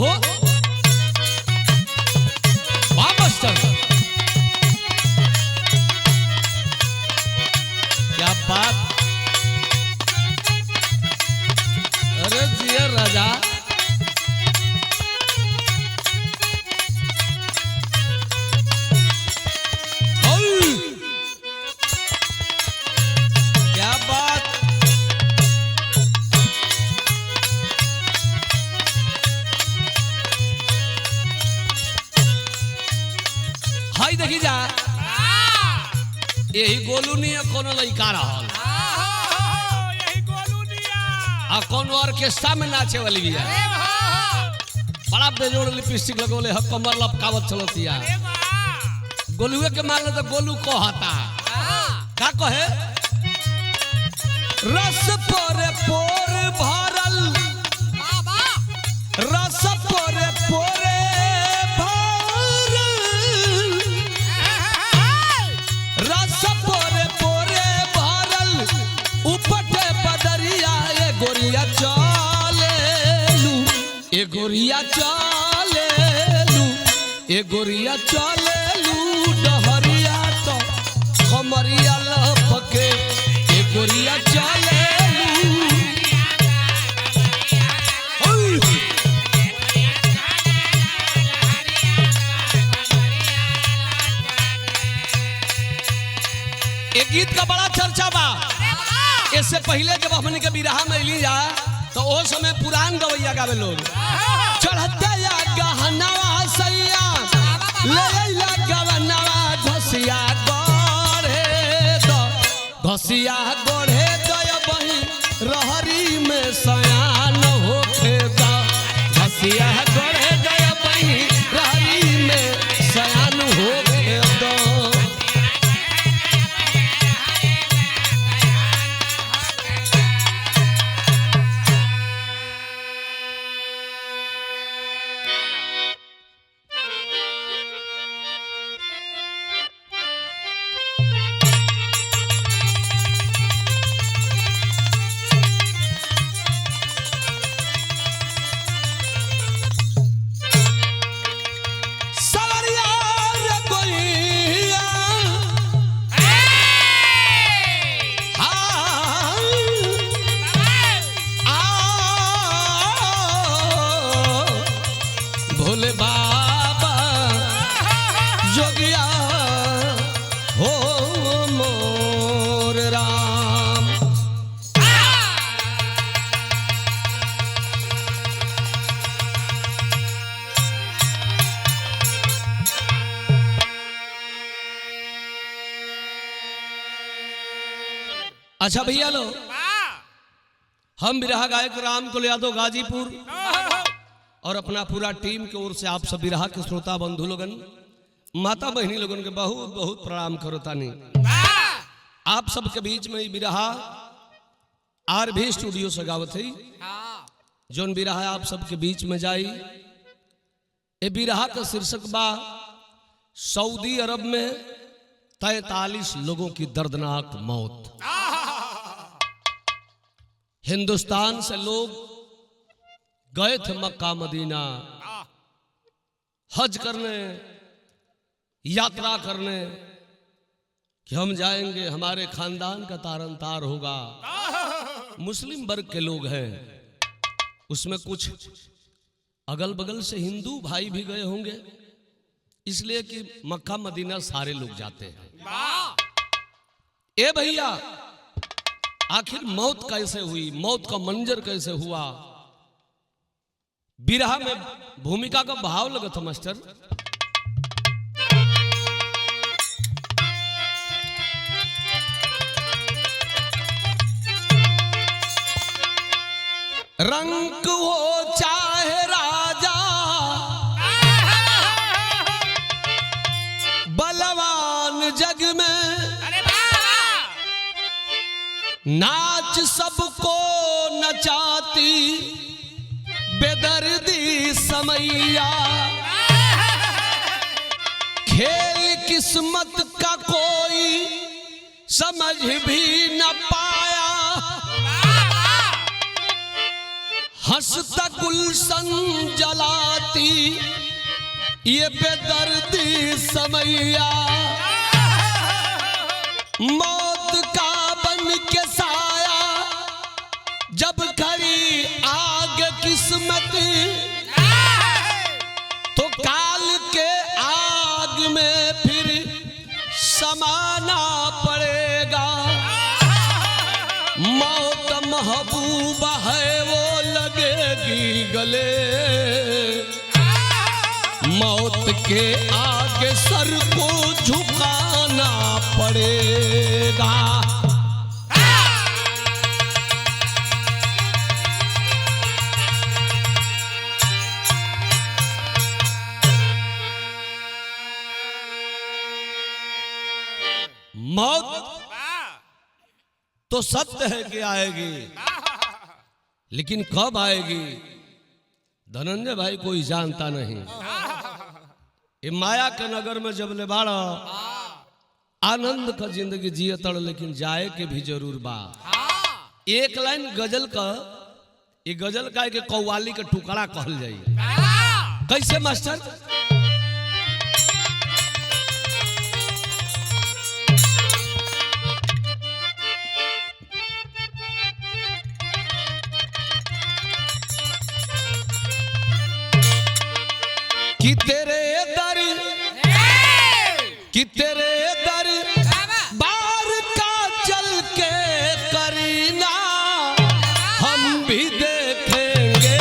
ओहो वाह मास्टर, क्या बात। अरे जिया राजा, क्या बात। हाय देखी जा, यही गोलू नहीं है कोनो लड़का रहल, यही गोलू दिया आ कोनो ऑर्केस्ट्रा में नाचे वाली भी है, बड़ा बेजोड़ लिपस्टिक लगोले है, कमर लपकावत चलतिया। गोलुए के मारने तो गोलू को हता का कहे, रस पोरे पोर भरल, रस पोरे पोरे भरल, रस पोरे पोरे भरल, उपटे बदरिया ए गोरिया चलेलू, ए गोरिया चलेलू, ए गोरिया चलेलू, डहरिया तो कमरिया लपके, ए गोरिया चलेलू। एक गीत का बड़ा चर्चा बा, इससे पहले जब हमने के बिरहा में ली जा तो वो समय पुरान गवैया गावे लोग, चढ़ते या गहनवा सैया ले गवनवा, घसिया गढ़े दो, घसिया गढ़े दो बही रहरी में सयान होखे दो, घसिया गढ़े दो बही रहरी में सयान होखे दो। भोले बाबा जोगिया हो मोर राम, अच्छा भैया लो, हम बिरहा गायक राम कुल यादव गाजीपुर और अपना पूरा टीम की ओर से आप सब बिरहा के श्रोता बंधु लोगन, माता बहनी लोगन के बहुत बहुत प्रणाम करो तानी। आप सबके बीच में बिरहा आरभी स्टूडियो से गावत है, जोन बिरहा आप सबके बीच में जाई। ए बिरहा का शीर्षक बा सऊदी अरब में 43 लोगों की दर्दनाक मौत। हिंदुस्तान से लोग गए थे मक्का मदीना हज करने, यात्रा करने कि हम जाएंगे, हमारे खानदान का तारन तार होगा। मुस्लिम वर्ग के लोग हैं, उसमें कुछ अगल बगल से हिंदू भाई भी गए होंगे, इसलिए कि मक्का मदीना सारे लोग जाते हैं। ए भैया, आखिर मौत कैसे हुई, मौत का मंजर कैसे हुआ, बिरहा में भूमिका का भाव लगा था मास्टर। रंग हो चाहे राजा, बलवान जग में नाच सबको नचाती बेदर्दी समैया, खेल किस्मत का कोई समझ भी न पाया, हंसता गुलशन जलाती ये बेदर्दी समैया, मौत का बन के साया जब खड़ी आग किस्मत, तो काल के आग में फिर समाना पड़ेगा। मौत महबूबा है वो लगेगी गले, मौत के आगे सर को झुकाना पड़ेगा। मौत तो सत्य है कि आएगी, लेकिन कब आएगी धनंजय भाई कोई जानता नहीं। ये माया के नगर में जब ले बाड़ा आनंद का जिंदगी जिए तड़, लेकिन जाए के भी जरूर बा। एक लाइन गजल का, ये गजल का एक कव्वाली का टुकड़ा कहल जाई। कैसे मास्टर? कि तेरे दर बार का चल के करीना हम भी देखेंगे।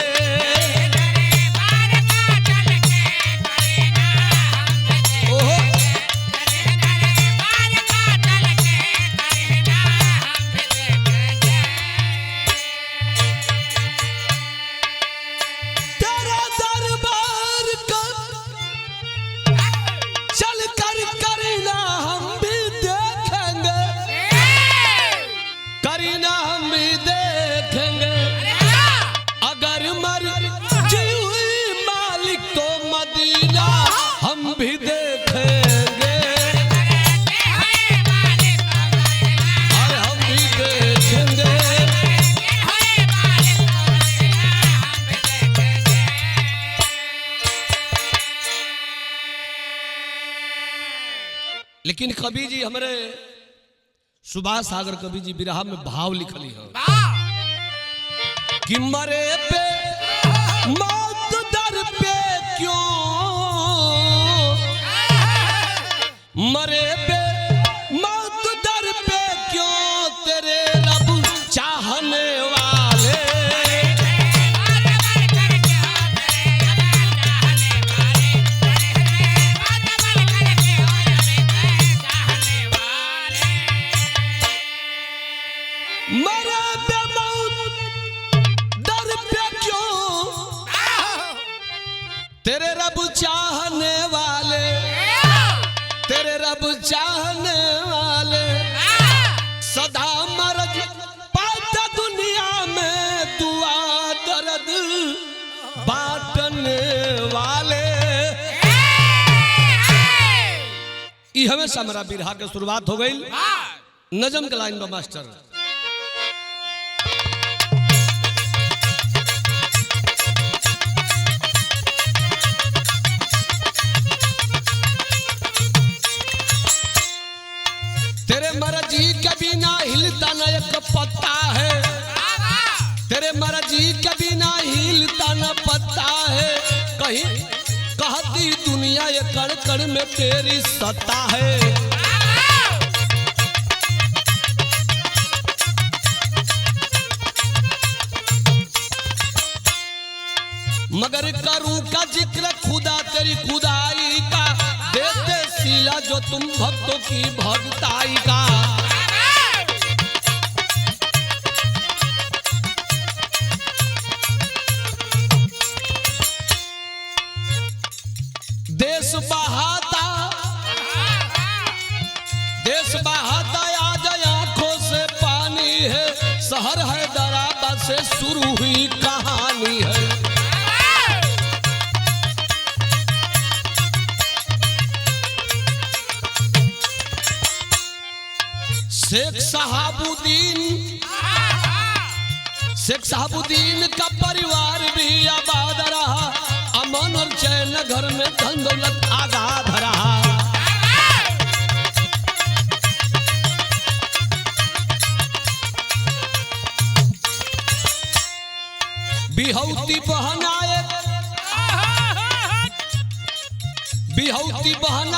तेरा दरबार का चल कर करीना हम भी देखेंगे, करीना हम भी देखेंगे। अगर मर्जी हुई मालिक तो मदीना हम भी देखेंगे, और हम भी देखेंगे। लेकिन कवि जी हमारे सुभाष सागर कवि जी बिरहा में भाव लिखली है कि मरे पे मौत दर पे क्यों, मरे पे मौत दर पे क्यों तेरे रब चाहने वाले। मरे पे मौत दर पे क्यों तेरे रब चाहने वाले, तेरे रब चाहने वाले। सदा मर्ज पाता दुनिया में दुआ दर्द बांटने वाले। ये हमेशा मेरा बिरहा के शुरुआत हो गई। नजम के लाइन में मास्टर तेरे मर्जी के बिना हिलता न एक पत्ता है, तेरे मर्जी के बिना हिलता न पत्ता है। कहीं कहती दुनिया ये कण कण में तेरी सत्ता है। मगर करूं का जिक्र खुदा तेरी खुदाई का, देते सिला जो तुम भक्तों की भक्ताई का। देश बहाता आज आंखों से पानी है, शहर है दराबा से शुरू हुई कहानी है। शेख साहबुद्दीन का परिवार बिहौती बहना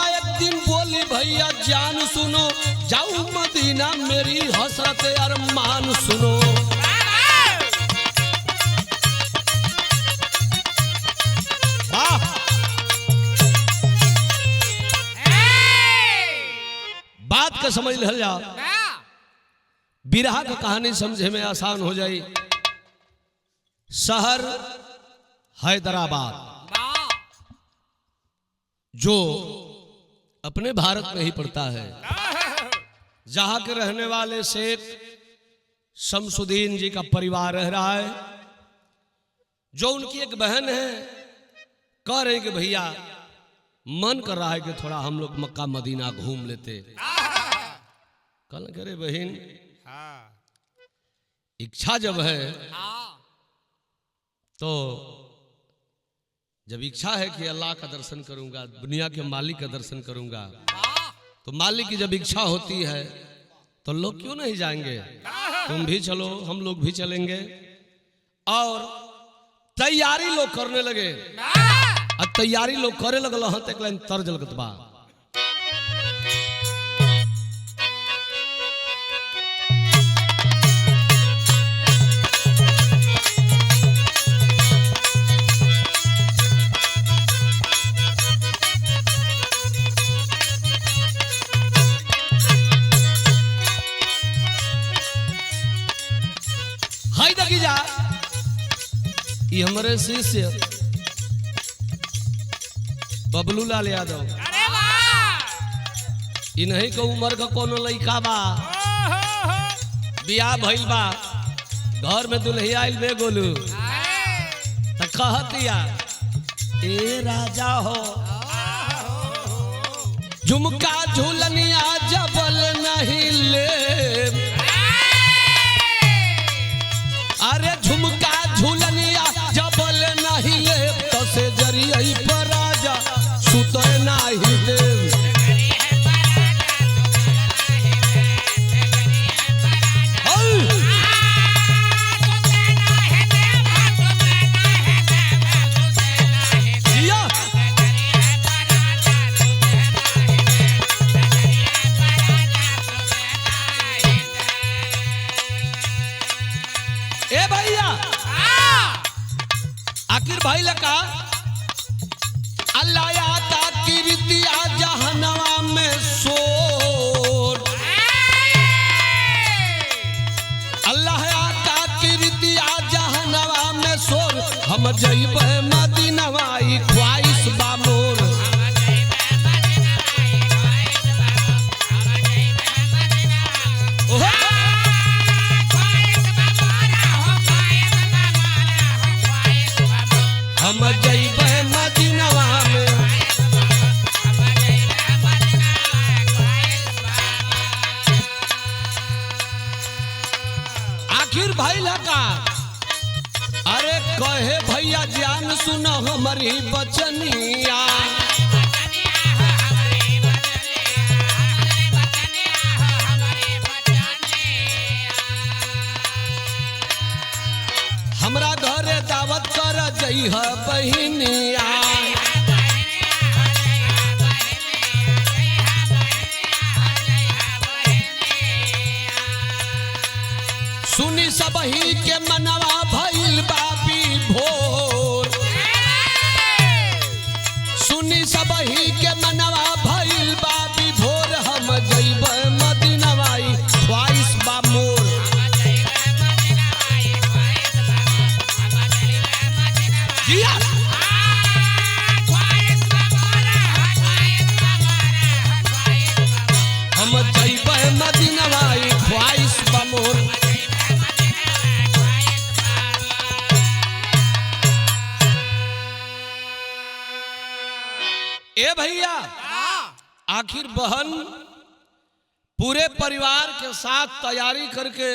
एक दिन बोली भैया जान सुनो, जाऊं मदीना मेरी हसरत अरमान सुनो। बात का समझ ल जाओ, बिरहा का कहानी समझे में आसान हो जाए। शहर हैदराबाद जो अपने भारत में ही पड़ता है, जहां के रहने वाले शेख शमसुद्दीन जी का परिवार रह रहा है। जो उनकी एक बहन है, कह रहे कि भैया मन कर रहा है कि थोड़ा हम लोग मक्का मदीना घूम लेते। कल करे बहन, इच्छा जब है तो जब इच्छा है कि अल्लाह का दर्शन करूंगा, दुनिया के मालिक का दर्शन करूंगा, तो मालिक की जब इच्छा होती है तो लोग क्यों नहीं जाएंगे। तुम भी चलो, हम लोग भी चलेंगे। और तैयारी लोग करने लगे, और तैयारी लोग करे लगल हं तक लाइन तर्ज लगत बा। जा ये हमारे शिष्य बबलू लाल यादव, इन्हीं के उम्र का कोनो लड़का बा, बियाह भइल बा, घर में दुल्हिया आइल बे गोलू, तो कहतिया ए राजा हो झुमका झूलनिया जबल नहीं ले, अरे झुमका झूलनिया जबल नहीं ले, तो से जरिया पर राजा सुते नहीं दे। ए भैया आखिर भाई लका अल्लाह आता कीर्तिया जहनवा में सोर, अल्लाह आता कीर्तिया जहनवा में सोर, हम जइबे मदीनवा ई ख्वाहिश बा मोर। हम जइबे मदीनवा में, आखिर भाई लगा अरे कहे भैया जान सुनो हमारी बचनिया, हमरा घरे दावत कर जइह बहिनिया, सुनी सबही के मनवा भइल बाबी भोर, सुनी सबही के मनवा भइल बाबी भोर, हम जइबे मदीनवा ई ख्वाहिश बा मोर। हम जइबे मदीनवा ई ख्वाहिश बा मोर। ए भैया आखिर बहन पूरे परिवार के साथ तैयारी करके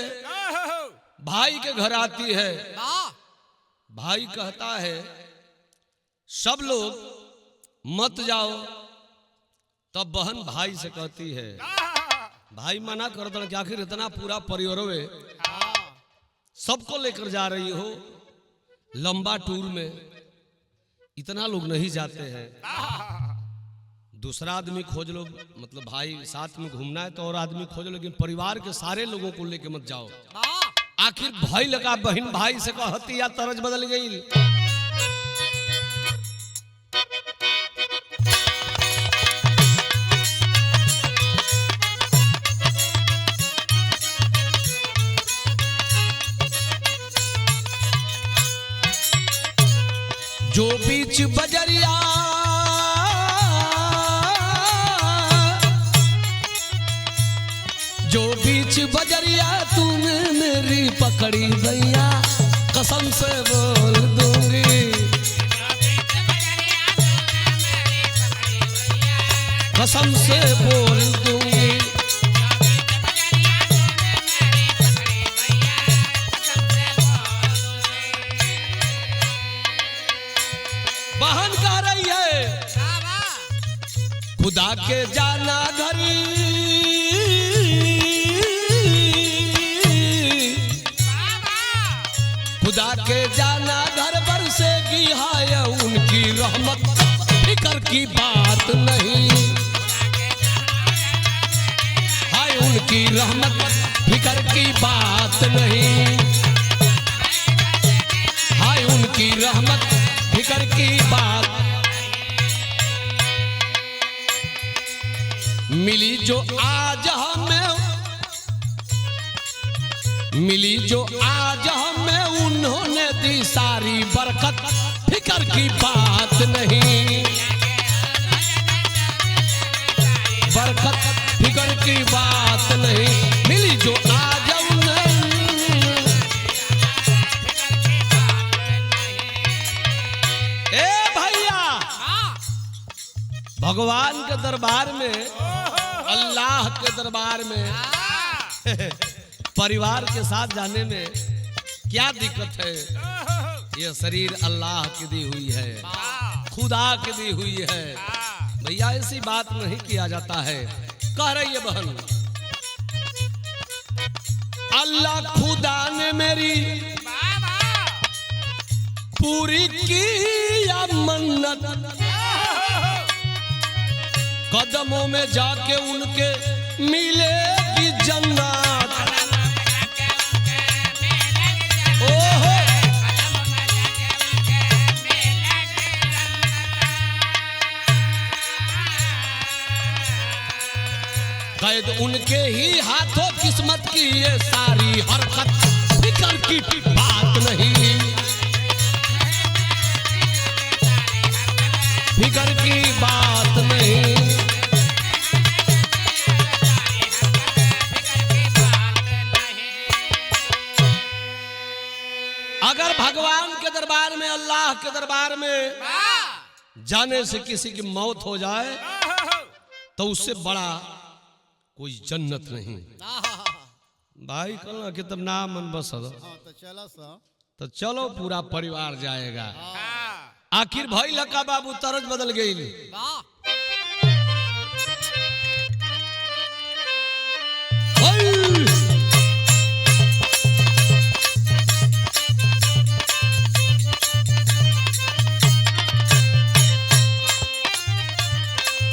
भाई के घर आती है। भाई कहता है सब लोग मत जाओ, तब बहन भाई से कहती है, भाई मना कर दो कि आखिर इतना पूरा परिवार सबको लेकर जा रही हो, लंबा टूर में इतना लोग नहीं जाते हैं। दूसरा आदमी खोज लो, मतलब भाई साथ में घूमना है तो और आदमी खोज लो, लेकिन परिवार के सारे लोगों को लेके मत जाओ। आखिर भाई लगा बहन भाई से कहती या तरज बदल गई। जो बीच बजरिया जो बीच बजरिया तूने मेरी पकड़ी भैया कसम से बोल दूंगी, कसम से बोल दूंगी। बहन कह रही है खुदा के जाना घर, खुदा के जाना घर बरसेगी हाय उनकी रहमत, फिक्र की बात नहीं। हाय उनकी रहमत फिक्र की बात नहीं। हाय उनकी रहमत फिक्र की बात। मिली जो आज हमें, मिली जो आज हमें उन्होंने दी सारी बरकत, फिक्र की बात नहीं। बरकत फिक्र की बात नहीं। मिली जो आज उन्हें, ए भैया भगवान के दरबार में, अल्लाह के दरबार में परिवार के साथ जाने में क्या दिक्कत है? ये शरीर अल्लाह की दी हुई है, खुदा की दी हुई है भैया, ऐसी बात नहीं किया जाता है। कह रही है बहन अल्लाह खुदा ने मेरी पूरी की या मन्नत, कदमों में जाके उनके मिलेगी जन्नत। ओहो कैद उनके ही हाथों किस्मत की ये सारी हरकत, फिक्र की बात नहीं। फिक्र की बात नहीं। अगर भगवान के दरबार में, अल्लाह के दरबार में जाने से किसी की मौत हो जाए तो उससे बड़ा कोई जन्नत नहीं। भाई कहना कि तब ना मन बस तो चलो पूरा परिवार जाएगा। आखिर भाई लका बाबू तरज बदल गई।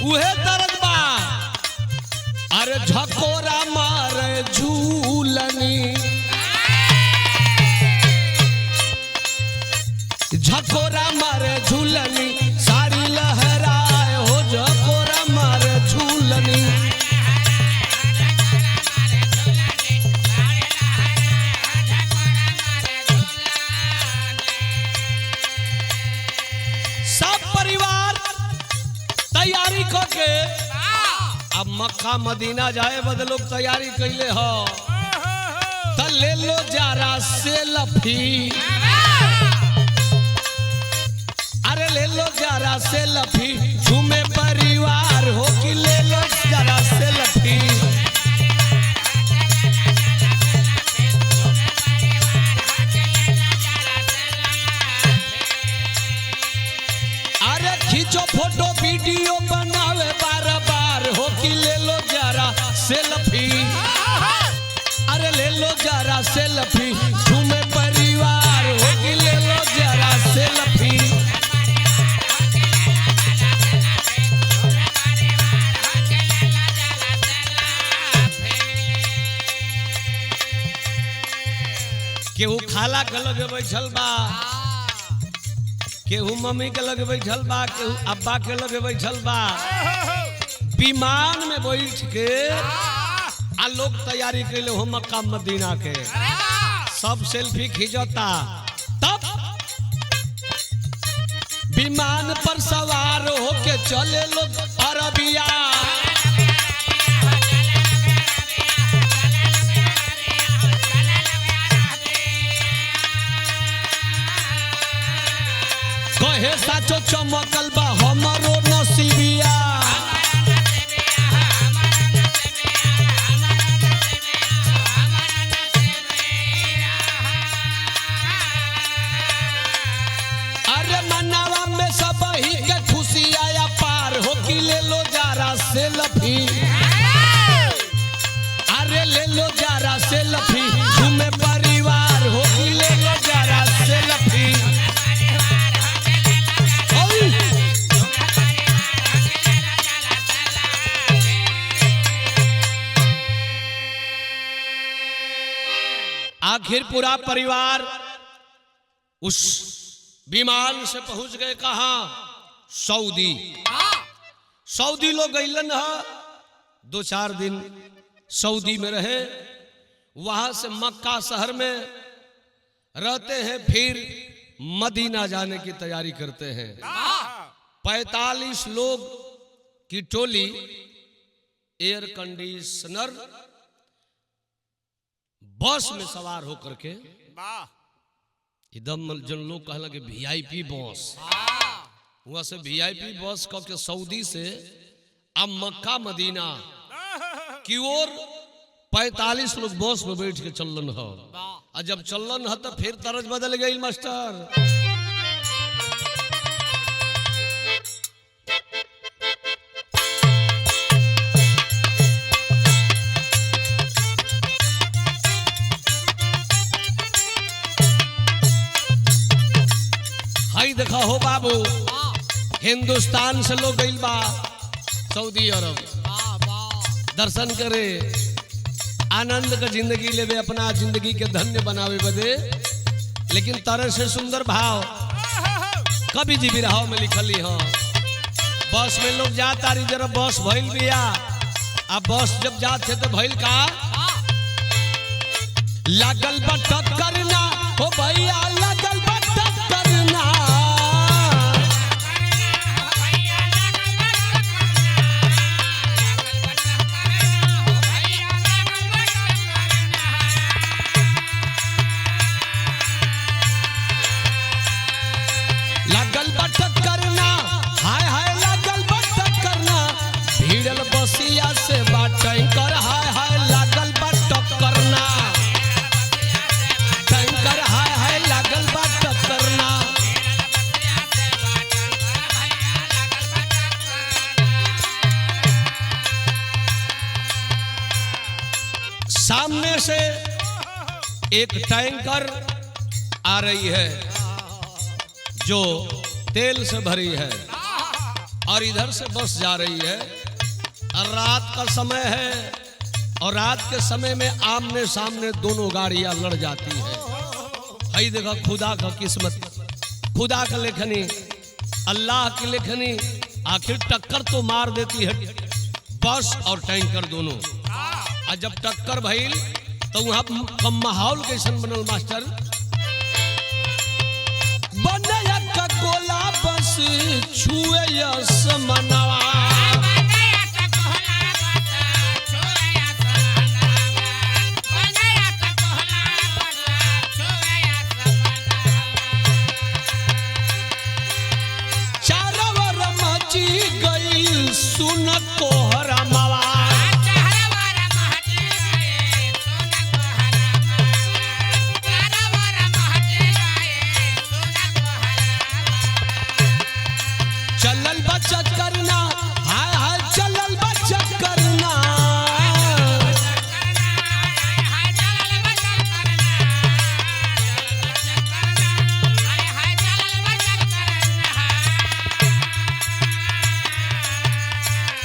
उहे तरज बा, अरे झकोरा मारे झूलनी, झकोरा मारे झूलनी, सारी लहराए हो झकोरा मारे झूलनी। सब परिवार तैयारी करके अब मक्का मदीना जाए बदे लोग तैयारी कैले हो, तो ले लो जरा सेल्फी। अरे ले लो जरा सेल्फी, घूमे परिवार हो कि ले लो जरा सेल्फी। अरे खींचो फोटो वीडियो बनावे बार बार हो कि ले लो जरा सेल्फी। अरे ले लो जरा सेल्फी, घूमे परिवार हो कि ले लो जरा दुल्हला के लगे बैठल बा, केहू मम्मी के लगे बैठल बा, केहू अब्बा के लगे बैठल बा। विमान में बैठ के आ लोग तैयारी कैले हो मक्का मदीना के, सब सेल्फी खींचता। तब विमान पर सवार होके चले लोग अरबिया। कहे साचो चमकल बा हमरो नसीबिया। अरे मनावा में सब ही के खुशी आया पार हो कि ले लो जारा से लफी। अरे ले लो जारा से लफी, घूमे परिवार हो कि ले लो जारा से लफी। आखिर पूरा परिवार उस विमान से पहुंच गए कहां? सऊदी। सऊदी लोग गइलन है, 2-4 दिन सऊदी में रहे, वहां से मक्का शहर में रहते हैं, फिर मदीना जाने की तैयारी करते हैं। 45 लोग की टोली एयर कंडीशनर बस में सवार होकर के, एकदम जन लोग कहला कि VIP बस, वहां से VIP बस कह के सऊदी से अब मक्का मदीना की ओर 45 लोग बस में बैठ के चलन है। और जब चलन है तो फिर तरज बदल गई मास्टर। देखा हो बाबू, हिंदुस्तान से लोग गइल बा सऊदी अरब दर्शन करे, आनंद का जिंदगी लेवे, अपना जिंदगी के धन्य बनावे बदे। लेकिन तरह से सुंदर भाव कभी जी बिरहाव में लिखली हो। बस में लोग जाता रही, जरा बस भइल बिया। अब बस जब जाते तो भइल का लागल बा टक्करना हो भैया, लागल बा टक्करना। लागल बटक करना, हाय हाय लागल बटक करना, भीड़ल बसिया से टैंकर, हाय हाय लागल बटक करना, टैंकर हाय हाय लागल बटक करना। सामने से एक टैंकर आ रही है जो तेल से भरी है, और इधर से बस जा रही है। और रात का समय है, और रात के समय में आमने सामने दोनों गाड़ियां लड़ जाती है। भाई देखो खुदा का किस्मत, खुदा का लेखनी, अल्लाह की लेखनी, आखिर टक्कर तो मार देती है बस और टैंकर दोनों। और जब टक्कर भइल तो वहां का माहौल कैसन बनल मास्टर? बनया का गोला बस छुए समनवा, चारों ओर मची गई सुन कोहरा मवा। चलल बचत करना, हाय हाय चलल बचत करना।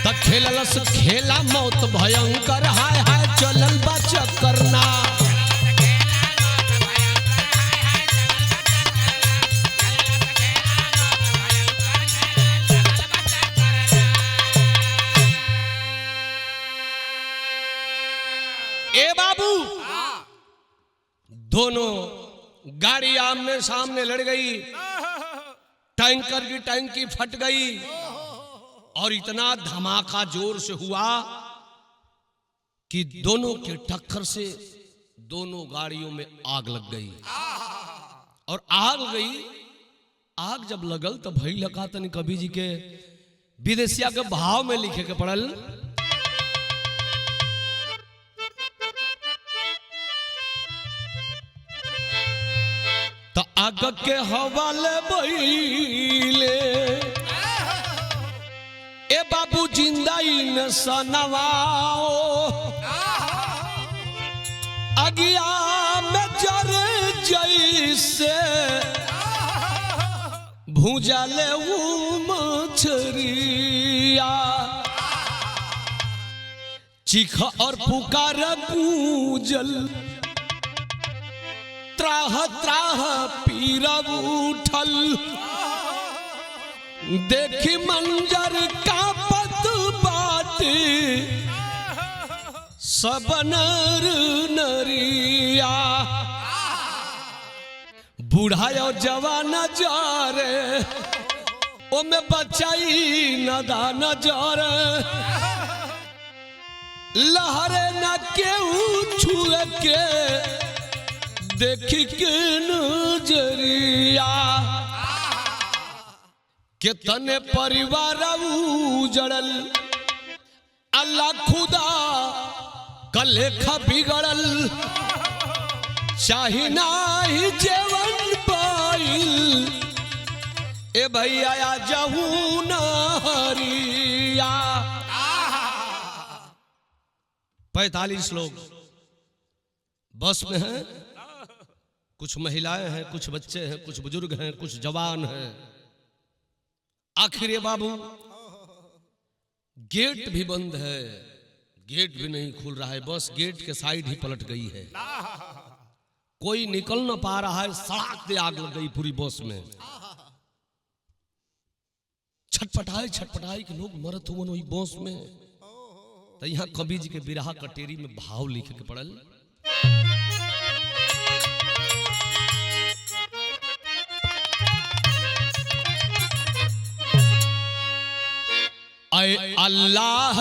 तब खेललस खेला मौत भयंकर, हाय हाय चलल बचत करना। गाड़ी आमने सामने लड़ गई, टैंकर की टंकी फट गई और इतना धमाका जोर से हुआ कि दोनों के टक्कर से दोनों गाड़ियों में आग लग गई। और आग जब लगल तो भई लगा तनी कवि जी के विदेशिया के भाव में लिखे के पड़ल। तो आग के हवाले बहिले ए बाबू जिंदा इन सनवाओ, अगिया में जर जैसे भूजाले मछरिया, चीख और पुकार गूंजल, त्राह त्राह पीरा उठल, देखी मंजर का पत बाटे सब नर नरिया, बूढ़ा और जवान जा रे ओ में बचाई नदान जा रे, लहरे न केहू छुए के देखी के नजरिया, कितने परिवार उजड़ल, अल्लाह खुदा कलेखा बिगड़ल, चाही नाही जेवन पाइल ए भैया जाऊं नहरिया। 45 लोग बस में हैं, कुछ महिलाएं हैं, कुछ बच्चे हैं, कुछ बुजुर्ग हैं, कुछ जवान हैं। आखिर ये बाबू गेट भी बंद है, गेट भी नहीं खुल रहा है, बस गेट के साइड ही पलट गई है, कोई निकल ना पा रहा है, सड़क पे आग लग गई पूरी बस में। छटपटाए कि लोग मरत हुए वही बस में। तो यहाँ कवि जी के बिरहा कटेरी में भाव लिखे के पड़ल। ऐ अल्लाह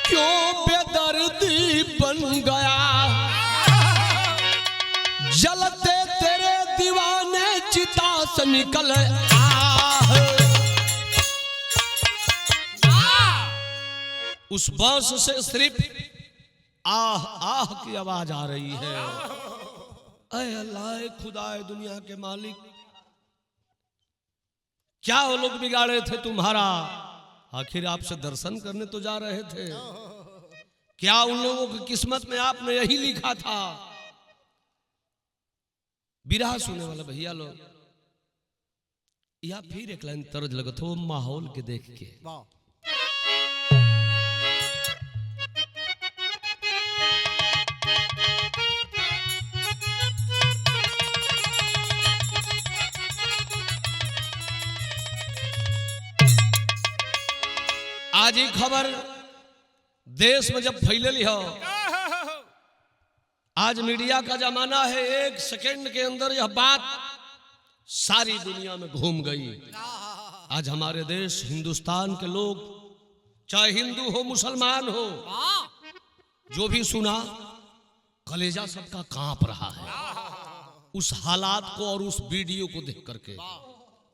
क्यों बेदर्दी बन गया, जलते तेरे दीवाने चिता से निकल आह। उस बस से सिर्फ आह आह की आवाज आ रही है। ऐ अल्लाह खुदा दुनिया के मालिक, क्या वो लोग बिगाड़े थे तुम्हारा? आखिर आपसे दर्शन करने तो जा रहे थे, क्या उन लोगों की किस्मत में आपने यही लिखा था? बिरहा सुनने वाला भैया लोग, या फिर एक लाइन तर्ज लगत हो माहौल के देख के। आज ही खबर देश में जब फैलली हो, आज मीडिया का जमाना है, एक सेकंड के अंदर यह बात सारी दुनिया में घूम गई। आज हमारे देश हिंदुस्तान के लोग, चाहे हिंदू हो मुसलमान हो, जो भी सुना कलेजा सबका कांप रहा है उस हालात को और उस वीडियो को देख करके।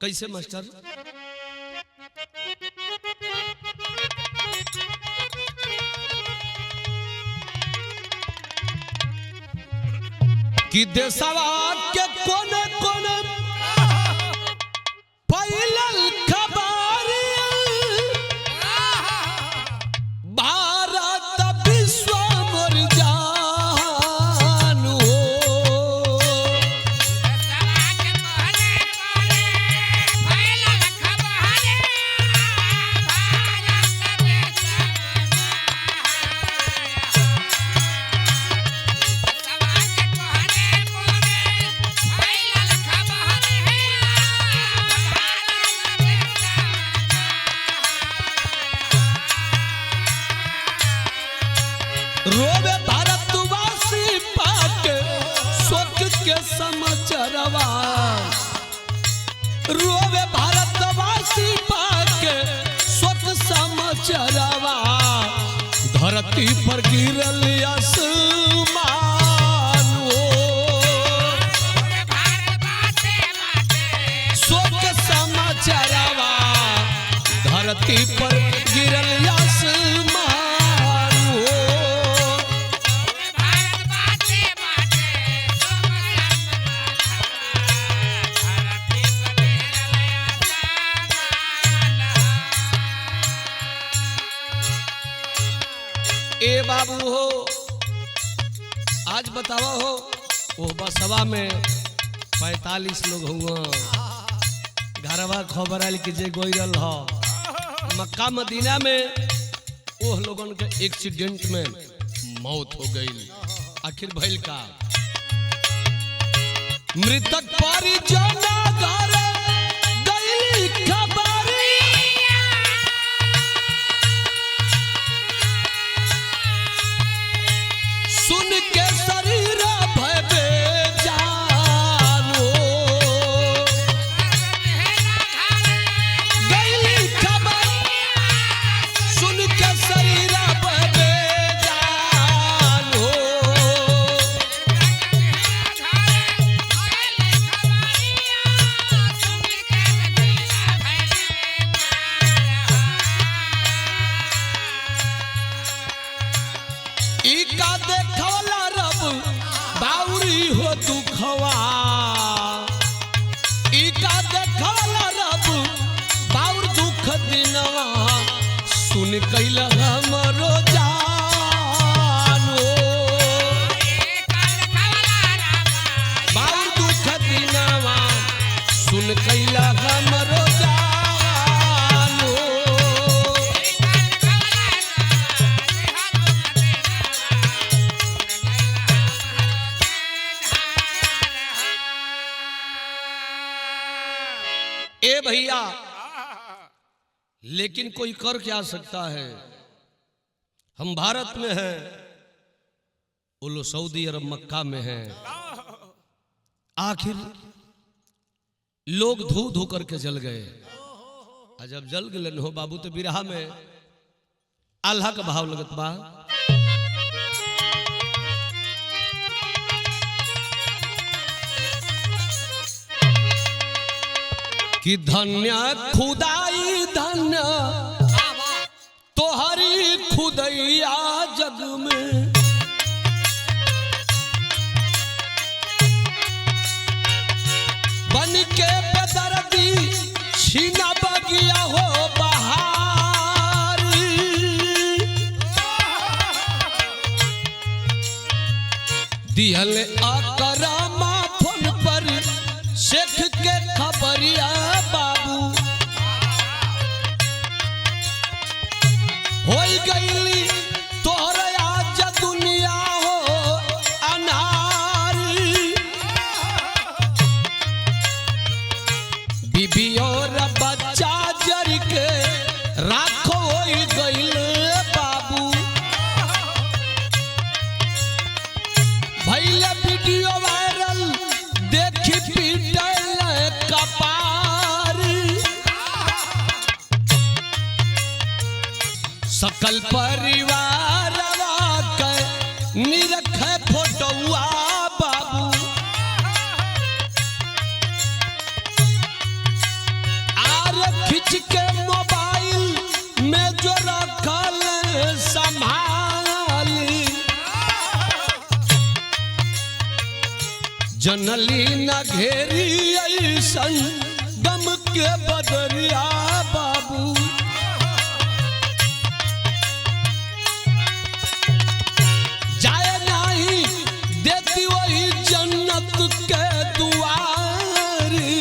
कैसे मास्टर? कि देशवा के कोने कोने फैलल खबर, भारत विश्व मोर जान हो। भगवान रोवे भारतवासी पाके शोक समाचारवा धरती पर गिरल आसमान शोक समाचारवा धरती पर गिरल आसमान ए बाबू हो आज बतावा हो वो बसवा में 45 लोग हुआ घरवा खबर आयल कि जे गोइरल ह मक्का मदीना में वो लोगन के एक्सीडेंट में मौत हो गई। आखिर भइल का मृतक परिजन घर गइली खबरी सुन के शरीर भय बेजानो गइली खबर सुन के शरीर भय बेजानो ई का देखवला रब बाउरी हो दुखवा ई का देखवला रब बाउर दुख दिनवा सुन कैला हमरो जानो बाउर दुख दिनवा सुन कैला हमरो जानो ए भैया लेकिन कोई कर क्या सकता है। हम भारत में हैं वो लोग सऊदी अरब मक्का में हैं। आखिर लोग धू धू करके जल गए। जब जल गए हो बाबू तो बिरहा में अल्लाह का भाव लगत बा कि धन्य खुदाई धन्य तोहरी खुदैया जग में बन के बेदर्दी छीना बगिया हो बहारी दिहल अकरमा फोन पर शेख के खबरिया बाबू होई गईली तोहरे आज दुनिया हो अनारी बीबी और बच्चा जर के राखो होई गईल बाबू भइले वीडियो वायरल देखी पीटल कपारी सकल परिवार के निरख फोटोआ बाबू आर खिंच के मोबाइल में जो रखल संभाली जनली न घेरी ऐसन गम के बदरिया बाबू जाए नहीं देती वही जन्नत के दुआरी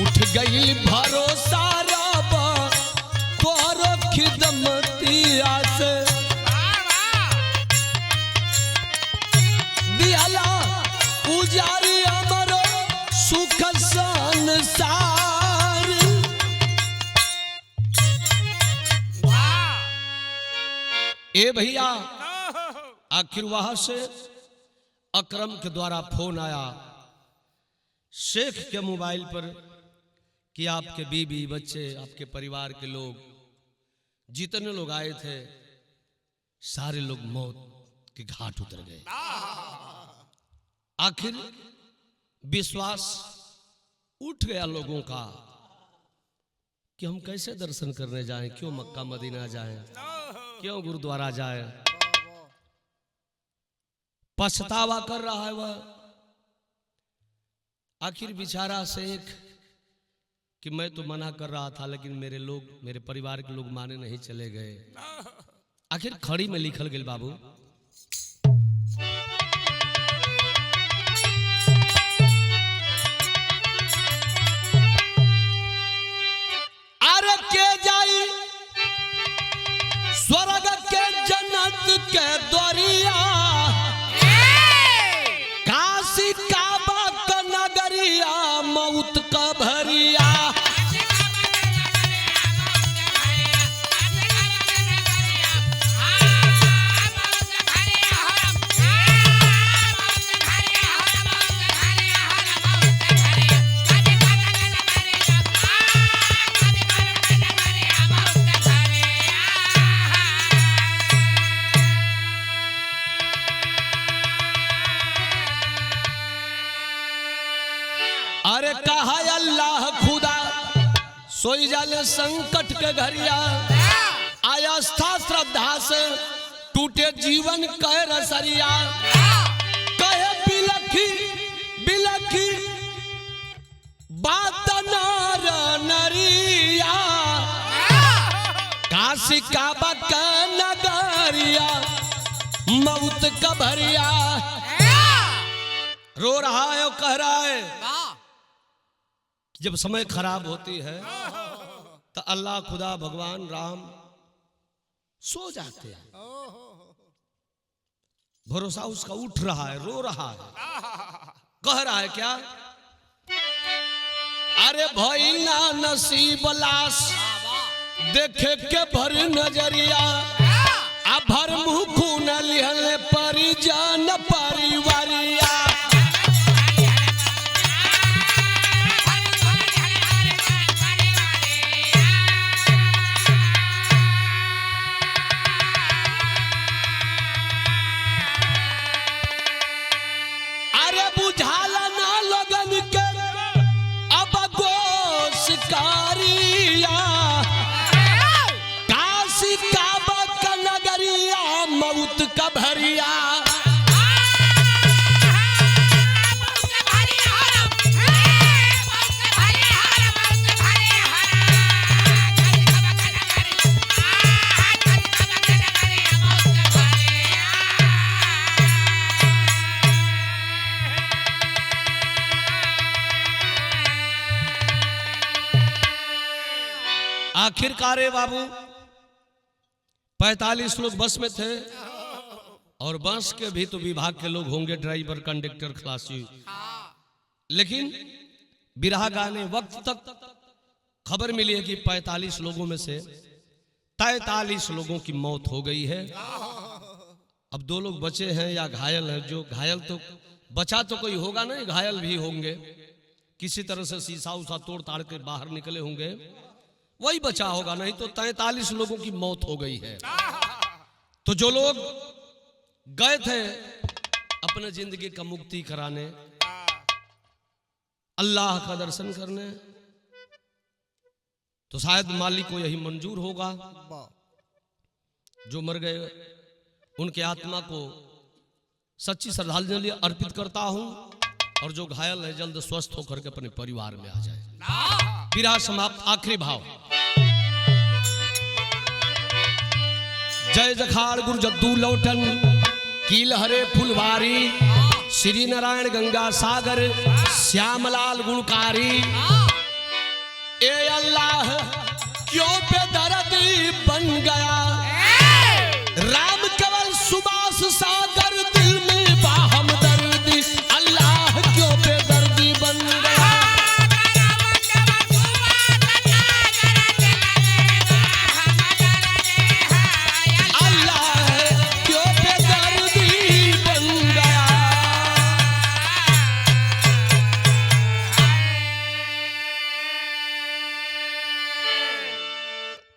उठ गई भरोसा रब तोहरो खिदमतिया से दिहला उजारी अमरो सुख संसार ए भैया आखिर वहां से अकरम के द्वारा फोन आया शेख के मोबाइल पर कि आपके बीवी बच्चे आपके परिवार के लोग जितने लोग आए थे सारे लोग मौत के घाट उतर गए। आखिर विश्वास उठ गया लोगों का कि हम कैसे दर्शन करने जाएं, क्यों मक्का मदीना जाएं, क्यों गुरुद्वारा जाएं। पछतावा कर रहा है वह। आखिर बेचारा शेख कि मैं तो मना कर रहा था लेकिन मेरे परिवार के लोग माने नहीं चले गए। आखिर खड़ी में लिखल गया बाबू, अरे के जाई स्वर्ग के जन्नत के द्वारिया, काशी काबा का नगरिया, मौत का भरिया। अरे कहा अल्लाह खुदा सोई जाले संकट के घरिया, आस्था श्रद्धा से टूटे जीवन कह रसरिया। कहे बिलखी बिलखी बात नार नरिया, काशी काबा का नगरिया, मौत का भरिया। रो रहा है और कह रहा है जब समय खराब होती है तो अल्लाह खुदा भगवान राम सो जाते हैं। भरोसा उसका उठ रहा है, रो रहा है, कह रहा है क्या, अरे भइला नसीब लाश देखे के भर नजरिया, आ भर मुंह खून लिहले परिजन परिवारिया। बुझाला ना लगन के अब गोश कारिया, काशी काबा का नगरिया, मौत का भरिया। आखिरकार बाबू 45 लोग बस में थे और बस के भी तो विभाग के लोग होंगे, ड्राइवर कंडक्टर खलासी। लेकिन बिरहा गाने वक्त तक खबर मिली है कि 45 लोगों में से 43 लोगों की मौत हो गई है। अब 2 लोग बचे हैं या घायल हैं। जो घायल तो बचा तो कोई होगा नहीं, घायल भी होंगे, किसी तरह से शीशा उसा तोड़ ताड़ के बाहर निकले होंगे, वही बचा होगा, नहीं तो 43 लोगों की मौत हो गई है। तो जो लोग गए थे अपने जिंदगी का मुक्ति कराने, अल्लाह का दर्शन करने, तो शायद मालिक को यही मंजूर होगा। जो मर गए उनके आत्मा को सच्ची श्रद्धांजलि अर्पित करता हूं, और जो घायल है जल्द स्वस्थ होकर के अपने परिवार में आ जाए। विरहा समाप्त। आखिरी भाव। जय जखाड़ गुरु जद्दू लौटन, कील हरे फुलवारी, श्री नारायण गंगा सागर, श्यामलाल गुणकारी। ए अल्लाह क्यों बेदर्दी बन गया।